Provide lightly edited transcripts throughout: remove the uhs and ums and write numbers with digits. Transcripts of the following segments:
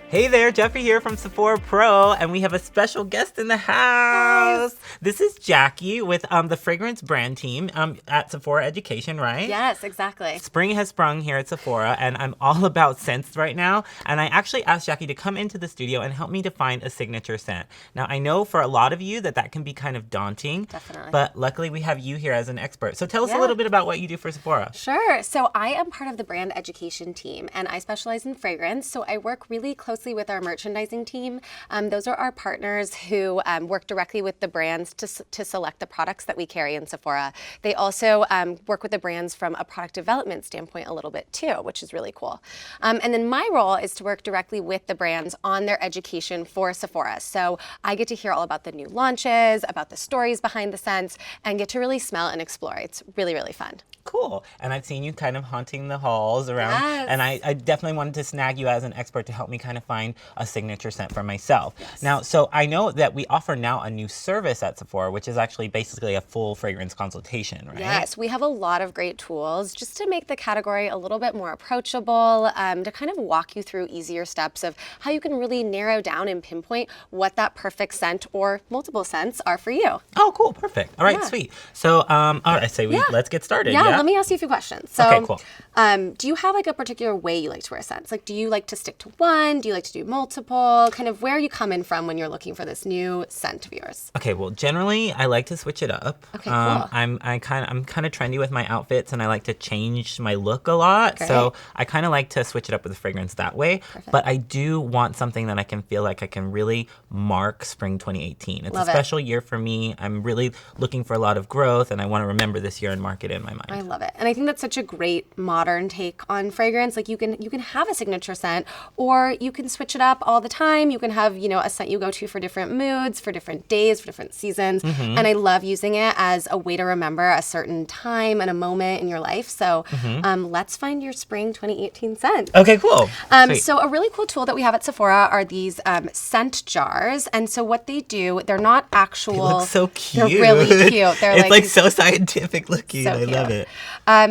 Hey there, Jeffrey here from Sephora Pro, and we have a special guest in the house. Yes. This is Jackie with the fragrance brand team at Sephora Education, right? Yes, exactly. Spring has sprung here at Sephora, and I'm all about scents right now. And I actually asked Jackie to come into the studio and help me to find a signature scent. Now, I know for a lot of you that can be kind of daunting. Definitely. But luckily, we have you here as an expert. So tell us a little bit about what you do for Sephora. Sure. So I am part of the brand education team, and I specialize in fragrance. So I work really closely with our merchandising team. Those are our partners who work directly with the brands to select the products that we carry in Sephora. They also work with the brands from a product development standpoint a little bit too, which is really cool. And then my role is to work directly with the brands on their education for Sephora. So I get to hear all about the new launches, about the stories behind the scents, and get to really smell and explore. It's really, really fun. Cool. And I've seen you kind of haunting the halls around. Yes. And I definitely wanted to snag you as an expert to help me kind of find a signature scent for myself. Yes. Now, so I know that we offer now a new service at Sephora, which is actually basically a full fragrance consultation, right? Yes, we have a lot of great tools just to make the category a little bit more approachable, to kind of walk you through easier steps of how you can really narrow down and pinpoint what that perfect scent or multiple scents are for you. Oh, cool. Perfect. All right, Yeah. sweet. So, all right, I say let's get started. Yeah, let me ask you a few questions. So, Okay, cool. Do you have like a particular way you like to wear scents? Like, do you like to stick to one? Do you like to do multiple? Kind of where are you coming from when you're looking for this new scent of yours? Okay, well, generally I like to switch it up. Okay, cool. I'm kind of trendy with my outfits, and I like to change my look a lot. Great. So I kind of like to switch it up with the fragrance that way. Perfect. But I do want something that I can feel like I can really mark spring 2018. It's Love a it. special year for me. I'm really looking for a lot of growth, and I want to remember this year and mark it in my mind. I love it. And I think that's such a great modern take on fragrance. Like you can have a signature scent, or you can switch it up all the time. You can have, a scent you go to for different moods, for different days, for different seasons. Mm-hmm. And I love using it as a way to remember a certain time and a moment in your life. So let's find your spring 2018 scent. Okay, cool. Sweet. So a really cool tool that we have at Sephora are these scent jars. And so what they do, they're not actual. They look so cute. They're really cute. They're it's like so scientific looking. so I cute. love it.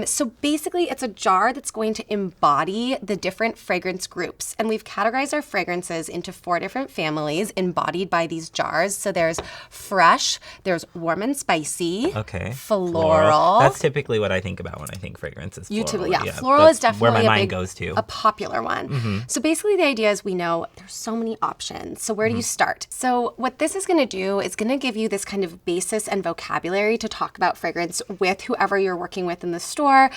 So basically, it's a jar that's going to embody the different fragrance groups. And we've categorized our fragrances into 4 different families embodied by these jars. So there's fresh, there's warm and spicy, Okay. floral. That's typically what I think about when I think fragrances. You floral. typically, floral is that's where definitely my mind big, goes to. a popular one. So basically the idea is we know there's so many options. So where do you start? So what this is going to do is going to give you this kind of basis and vocabulary to talk about fragrance with whoever you're working with in the store.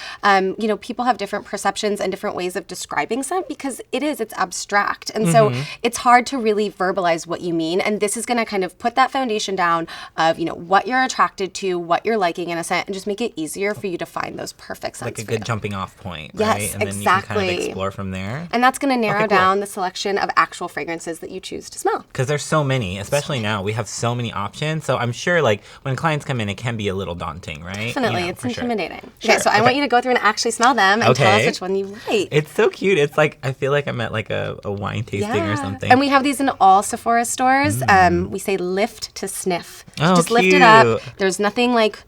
People have different perceptions and different ways of describing scent because it's abstract. And so it's hard to really verbalize what you mean. And this is going to kind of put that foundation down of, what you're attracted to, what you're liking in a scent, and just make it easier for you to find those perfect scents. Like a for you. good jumping off point, Yes, right? And then you can kind of exactly. explore from there. And that's going to narrow cool. down the selection of actual fragrances that you choose to smell. Because there's so many, especially now, we have so many options. So I'm sure like when clients come in, it can be a little daunting, right? Definitely, You know, it's for sure. intimidating. Sure. Okay, so I want you to go through and actually smell them and tell us Okay. which one you like. It's so cute. It's like, I feel like I'm at like a wine tasting or something. And we have these in all Sephora stores. We say lift to sniff. Oh, Just lift it up. cute. There's nothing like,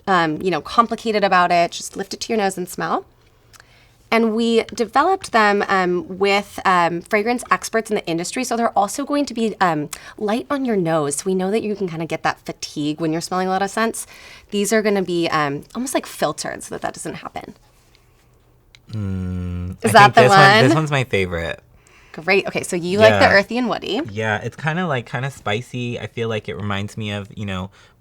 complicated about it. Just lift it to your nose and smell. And we developed them with fragrance experts in the industry. So they're also going to be light on your nose. So we know that you can kind of get that fatigue when you're smelling a lot of scents. These are going to be almost like filtered so that doesn't happen. Is that the one? This one's my favorite. Great. Okay, so you like the Yeah. earthy and woody. Yeah, it's kind of spicy. I feel like it reminds me of,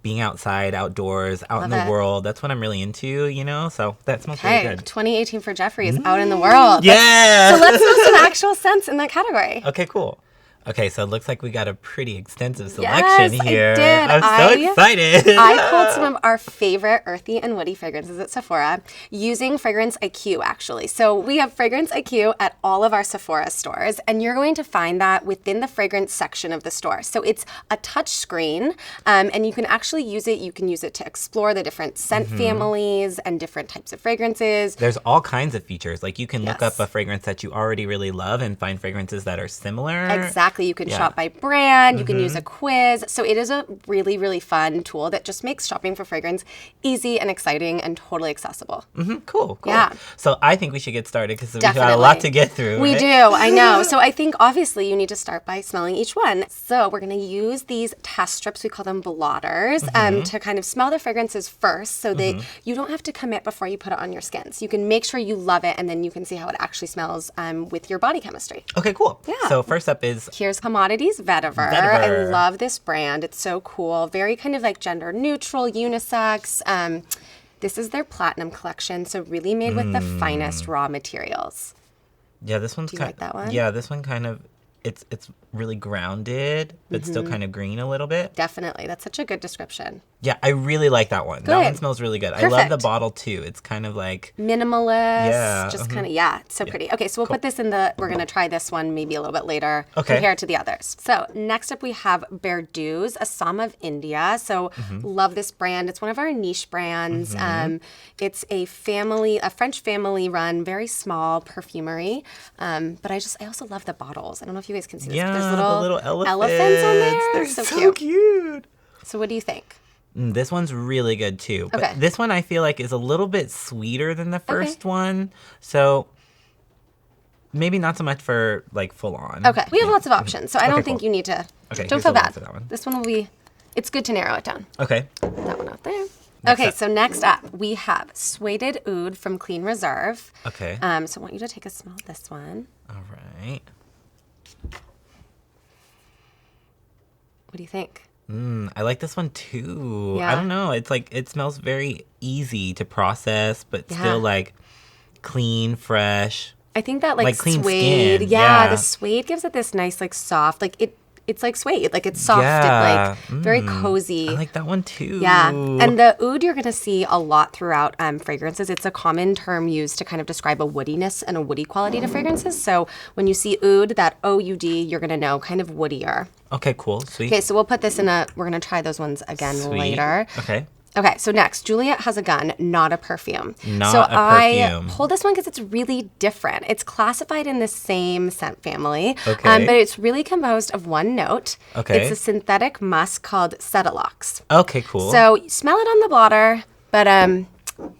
being outside, outdoors, out in Love the it. world. That's what I'm really into, so that smells really Hey, good. 2018 for Jeffrey is out in the world. Yeah! So let's know some actual scents in that category. Okay, cool. Okay, so it looks like we got a pretty extensive selection Yes, I here. did. I'm so excited. I pulled some of our favorite earthy and woody fragrances at Sephora using Fragrance IQ, actually. So we have Fragrance IQ at all of our Sephora stores, and you're going to find that within the fragrance section of the store. So it's a touch screen, and you can actually use it. You can use it to explore the different scent families and different types of fragrances. There's all kinds of features. Like you can look Yes. up a fragrance that you already really love and find fragrances that are similar. Exactly. Exactly. You can shop by brand. You can use a quiz. So it is a really, really fun tool that just makes shopping for fragrance easy and exciting and totally accessible. Cool. Yeah. So I think we should get started because we've Definitely. got a lot to get through. We right? do, I know. So I think obviously you need to start by smelling each one. So we're going to use these test strips, we call them blotters, to kind of smell the fragrances first so that you don't have to commit before you put it on your skin. So you can make sure you love it and then you can see how it actually smells with your body chemistry. Okay, cool. Yeah. So first up is Here's Commodities Vetiver. I love this brand. It's so cool. Very kind of like gender neutral, unisex. This is their platinum collection, so really made with the finest raw materials. Yeah, this one's Do you like that one? Yeah, this one kind of it's really grounded, but still kind of green a little bit. Definitely. That's such a good description. Yeah, I really like that one. That one Good. smells really good. I love the Perfect. bottle too. It's kind of like Minimalist. Yeah, Just kind of, it's so pretty. Okay, so we'll put this in we're going to try this one maybe a little bit later. Okay. Compare it to the others. So next up we have Berdu's, Assam of India. So love this brand. It's one of our niche brands. It's a French family run, very small perfumery. But I also love the bottles. I don't know if you guys can see this. yeah, But there's the little elephants on there. They're So cute. So what do you think? This one's really good too. But Okay. this one I feel like is a little bit sweeter than the first one. So maybe not so much for like full on. Okay, we have lots of options, so I don't think cool. you need to. Okay, Don't here's feel the one bad. for that one. This one will be. It's good to narrow it down. Okay. That one out there. Next Okay, up. so next up we have Suede Oud from Clean Reserve. Okay. So I want you to take a smell of this one. All right. What do you think? I like this one too. Yeah. I don't know. It's like it smells very easy to process, but Yeah. still like clean, fresh. I think that Like clean suede. skin, Yeah, yeah. the suede gives it this nice soft it's like suede, like it's soft Yeah. and like very cozy. I like that one too. Yeah, and the oud you're going to see a lot throughout fragrances. It's a common term used to kind of describe a woodiness and a woody quality to fragrances. So when you see oud, that O-U-D, you're going to know kind of woodier. Okay, cool. Sweet. Okay, so we'll put this we're going to try those ones again Sweet. later. Okay. Okay, so next, Juliet Has a Gun, not a perfume. Not so a perfume. I pulled this one because it's really different. It's classified in the same scent family, Okay. but it's really composed of one note. Okay. It's a synthetic musk called Cetilox. Okay, cool. So you smell it on the blotter, but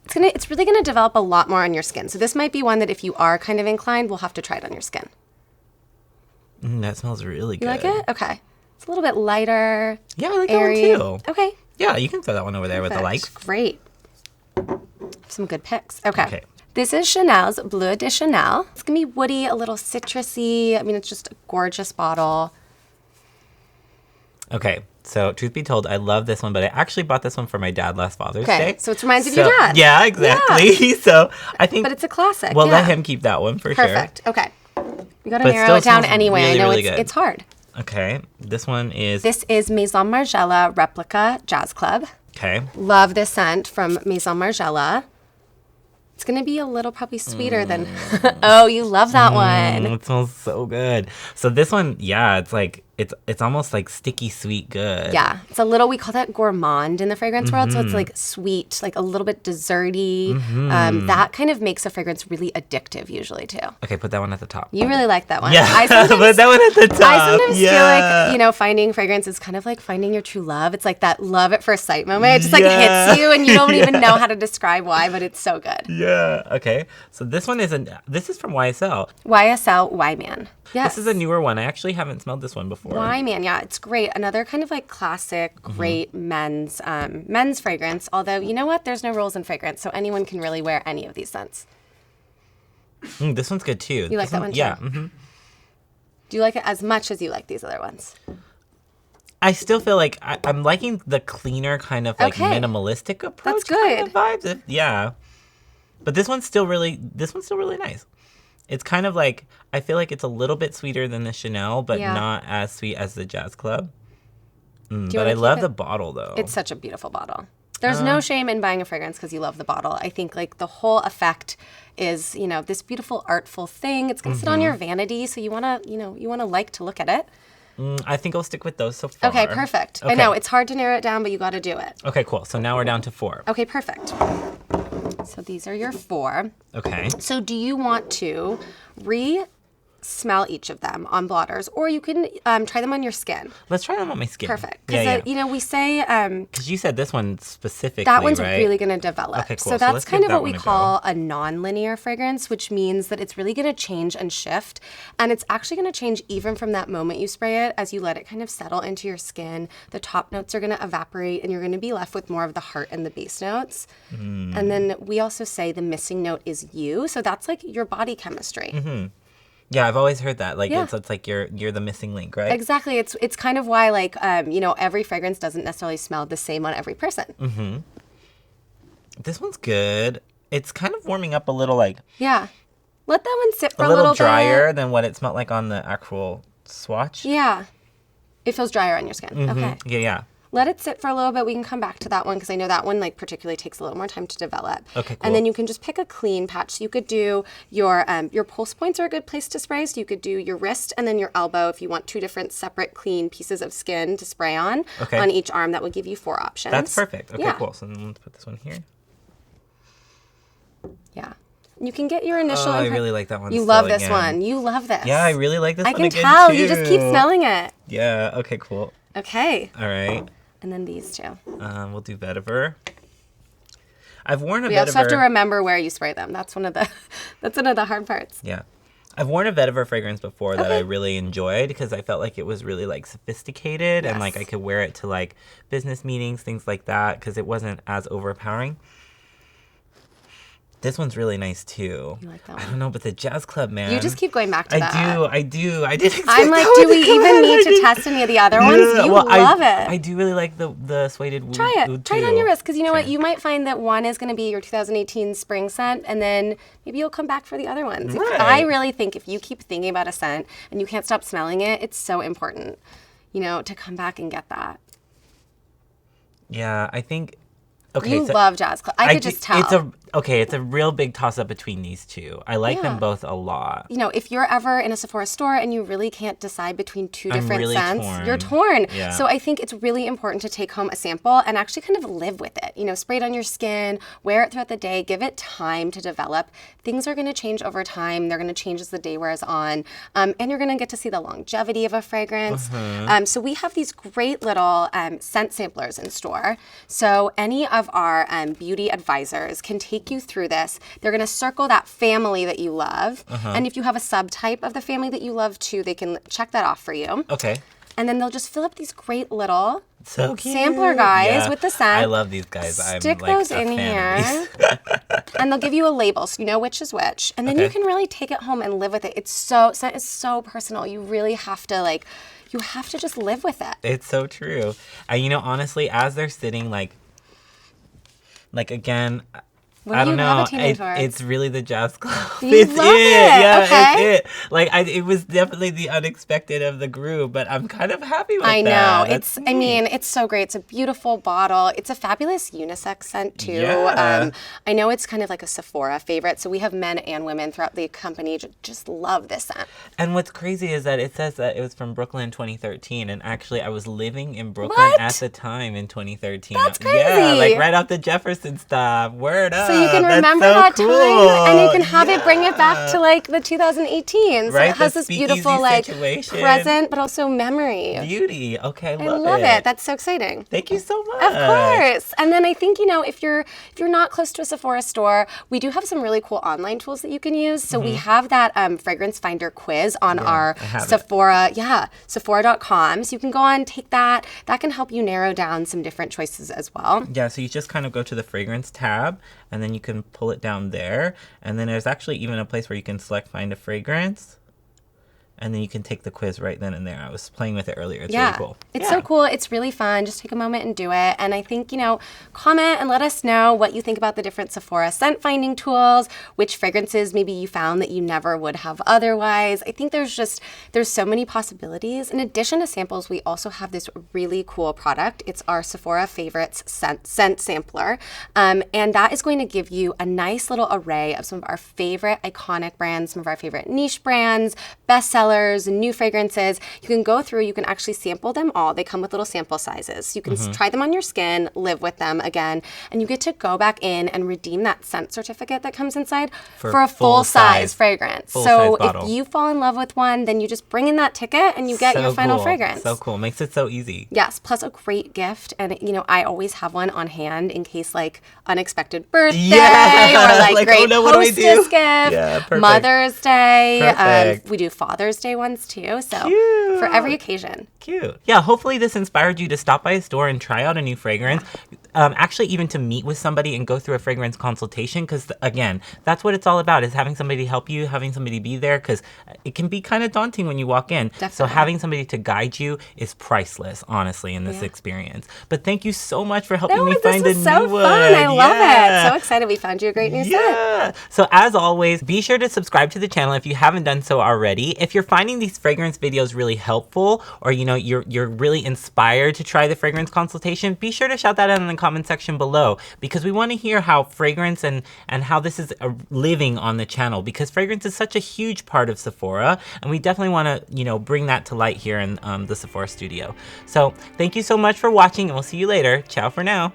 it's really gonna develop a lot more on your skin. So this might be one that if you are kind of inclined, we'll have to try it on your skin. That smells really good. You like it? Okay. It's a little bit lighter. Yeah, I like airy. that one too. Okay. Yeah, you can throw that one over there with the Perfect. likes. Great. Some good picks. Okay. Okay. This is Chanel's Bleu de Chanel. It's gonna be woody, a little citrusy. I mean, it's just a gorgeous bottle. Okay, so truth be told, I love this one, but I actually bought this one for my dad last Father's Okay, Day. so it reminds you of your dad. Yeah, exactly. So I think But it's a classic. we'll yeah. let him keep that one for Perfect. Okay. We gotta But narrow still it down smells anyway. really, I know really good. it's hard. sure. Okay, this one is This is Maison Margiela Replica Jazz Club. okay. Love this scent from Maison Margiela. It's gonna be a little probably sweeter than. Oh, you love that one. It smells so good. So this one, yeah, it's like it's almost like sticky sweet good. Yeah, it's a little. We call that gourmand in the fragrance world. So it's like sweet, like a little bit desserty. That kind of makes a fragrance really addictive, usually too. Okay, put that one at the top. You really like that one. Yeah, I sometimes, put that one at the top. I sometimes feel Yeah. like finding fragrance is kind of like finding your true love. It's like that love at first sight moment. It just like Yeah. hits you, and you don't even know how to describe why, but it's so good. Yeah. Okay. So this one this is from YSL. YSL Y-Man. Yes. This is a newer one. I actually haven't smelled this one before. Y-Man, yeah, it's great. Another kind of like classic, great men's fragrance. Although, you know what? There's no rules in fragrance, so anyone can really wear any of these scents. This one's good too. You like that one too? Yeah. Do you like it as much as you like these other ones? I still feel like I'm liking the cleaner kind of like Okay. minimalistic approach. That's kind of good. vibes. Yeah. But this one's still really nice. It's kind of like I feel like it's a little bit sweeter than the Chanel, but Yeah. not as sweet as the Jazz Club. Do you But wanna I keep love it? the bottle though. It's such a beautiful bottle. There's no shame in buying a fragrance because you love the bottle. I think like the whole effect is, this beautiful artful thing. It's gonna sit on your vanity, so you wanna like to look at it. I think I'll stick with those so far. Okay, perfect. I Okay. know it's hard to narrow it down, but you got to do it. Okay, cool. So now we're down to 4. Okay, perfect. So these are your 4. Okay. So do you want to smell each of them on blotters, or you can try them on your skin. Let's try them on my skin. Perfect. Because, you know, we say... Because you said this one specifically, that one's right? really going to develop. Okay, cool. So that's let's kind give of that what we one a call a non-linear fragrance, which means that it's really going to change and shift. And it's actually going to change even from that moment you spray it. As you let it kind of settle into your skin, the top notes are going to evaporate and you're going to be left with more of the heart and the base notes. And then we also say the missing note is you. So that's like your body chemistry. Yeah, I've always heard that. Like, Yeah. it's like you're the missing link, right? Exactly. It's kind of why, like, you know, every fragrance doesn't necessarily smell the same on every person. This one's good. It's kind of warming up a little, like, Yeah. Let that one sit for a a little little drier bit. than what it smelled like on the actual swatch. Yeah. It feels drier on your skin. Okay. Yeah. Let it sit for a little bit. We can come back to that one because I know that one like particularly takes a little more time to develop. Okay, cool. And then you can just pick a clean patch. So you could do your pulse points are a good place to spray. So you could do your wrist and then your elbow if you want two different separate clean pieces of skin to spray on. Okay. On each arm. That would give you 4 options. That's perfect. Okay, Yeah. cool. So then let's put this one here. Yeah. You can get your initial. Oh, I really like that one. You still love this again. one. You love this. Yeah, I really like this I one can again, tell. too. You just keep smelling it. Yeah, okay, cool. Okay. All right. And then these two. We'll do vetiver. I've worn a We vetiver. also have to remember where you spray them. That's one of the hard parts. Yeah. I've worn a vetiver fragrance before that Okay. I really enjoyed because I felt like it was really like sophisticated and like I Yes. could wear it to like business meetings, things like that, because it wasn't as overpowering. This one's really nice too. You like that I one? don't know, but the jazz club, man. You just keep going back to that. I do. I didn't. I'm like, do we even need to test any of the other ones? You love it. I do really like the suede wood. Try it. Wood Try it on too. your wrist because you know what? Okay. You might find that one is going to be your 2018 spring scent, and then maybe you'll come back for the other ones. Right. I really think if you keep thinking about a scent and you can't stop smelling it, it's so important, you know, to come back and get that. Yeah, I think. Okay, You so love Jazz Club. I could just tell. It's a real big toss up between these two. I like them Yeah. both a lot. You know, if you're ever in a Sephora store and you really can't decide between two I'm different really scents, torn. you're torn. Yeah. So I think it's really important to take home a sample and actually kind of live with it. You know, spray it on your skin, wear it throughout the day, give it time to develop. Things are going to change over time. They're going to change as the day wears on. And you're going to get to see the longevity of a fragrance. So we have these great little scent samplers in store. So any of our beauty advisors can take you through this. They're going to circle that family that you love. And if you have a subtype of the family that you love too, they can check that off for you. Okay. And then they'll just fill up these great little So cute. sampler guys Yeah. with the scent. I love these guys. Stick I'm like those a in fan of here. these. And they'll give you a label so you know which is which. And then you Okay. can really take it home and live with it. Scent is so personal. You really have to you have to just live with it. It's so true. And you know, honestly, as they're sitting like again, What I are don't you know. gravitating towards? It's really the Jazz Club. You It's love it. it. Yeah, Okay. it's it. Like it was definitely the unexpected of the group, but I'm kind of happy with I know. that. That's neat. It's so great. It's a beautiful bottle. It's a fabulous unisex scent too. Yeah. I know it's kind of like a Sephora favorite. So we have men and women throughout the company just love this scent. And what's crazy is that it says that it was from Brooklyn 2013, and actually I was living in Brooklyn What? at the time in 2013. That's Yeah, crazy. like right off the Jefferson stop. Word up. So you can That's remember so that cool. time and you can have it bring it back to like the 2018. So Right, it has the this beautiful speakeasy situation. present but also memory. Beauty. Okay, I love it. That's so exciting. Thank you so much. Of course. And then I think, you know, if you're not close to a Sephora store, we do have some really cool online tools that you can use. So we have that fragrance finder quiz on our I have it. Sephora, Sephora.com. So you can go on, take that. That can help you narrow down some different choices as well. Yeah, so you just kind of go to the fragrance tab, and then you can pull it down there. And then there's actually even a place where you can select find a fragrance. And then you can take the quiz right then and there. I was playing with it earlier. It's really cool. It's so cool. It's really fun. Just take a moment and do it. And I think, you know, comment and let us know what you think about the different Sephora scent finding tools, which fragrances maybe you found that you never would have otherwise. I think there's so many possibilities. In addition to samples, we also have this really cool product. It's our Sephora Favorites scent sampler. And that is going to give you a nice little array of some of our favorite iconic brands, some of our favorite niche brands, bestsellers, bestsellers, new fragrances. You can go through, you can actually sample them all. They come with little sample sizes. You can try them on your skin, live with them again, and you get to go back in and redeem that scent certificate that comes inside for a full-size fragrance. So if you fall in love with one, then you just bring in that ticket and you get your final fragrance. So cool. Makes it so easy. Yes, plus a great gift. And, you know, I always have one on hand in case, like, unexpected birthday or, like great hostess gift, Mother's Day. We do Father's Day ones, too. So for every occasion. Cute. Yeah, hopefully this inspired you to stop by a store and try out a new fragrance. Actually, even to meet with somebody and go through a fragrance consultation, because again, that's what it's all about, is having somebody help you, having somebody be there, because it can be kind of daunting when you walk in. Definitely. So having somebody to guide you is priceless, honestly, in this experience. But thank you so much for helping me find a new one. This was so fun. I love it. So excited we found you a great new scent. So as always, be sure to subscribe to the channel if you haven't done so already. If you're finding these fragrance videos really helpful, or you know you're really inspired to try the fragrance consultation, be sure to shout that out in the comment section below, because we want to hear how fragrance and how this is living on the channel, because fragrance is such a huge part of Sephora, and we definitely want to, you know, bring that to light here in the Sephora studio. So thank you so much for watching, and we'll see you later. Ciao for now.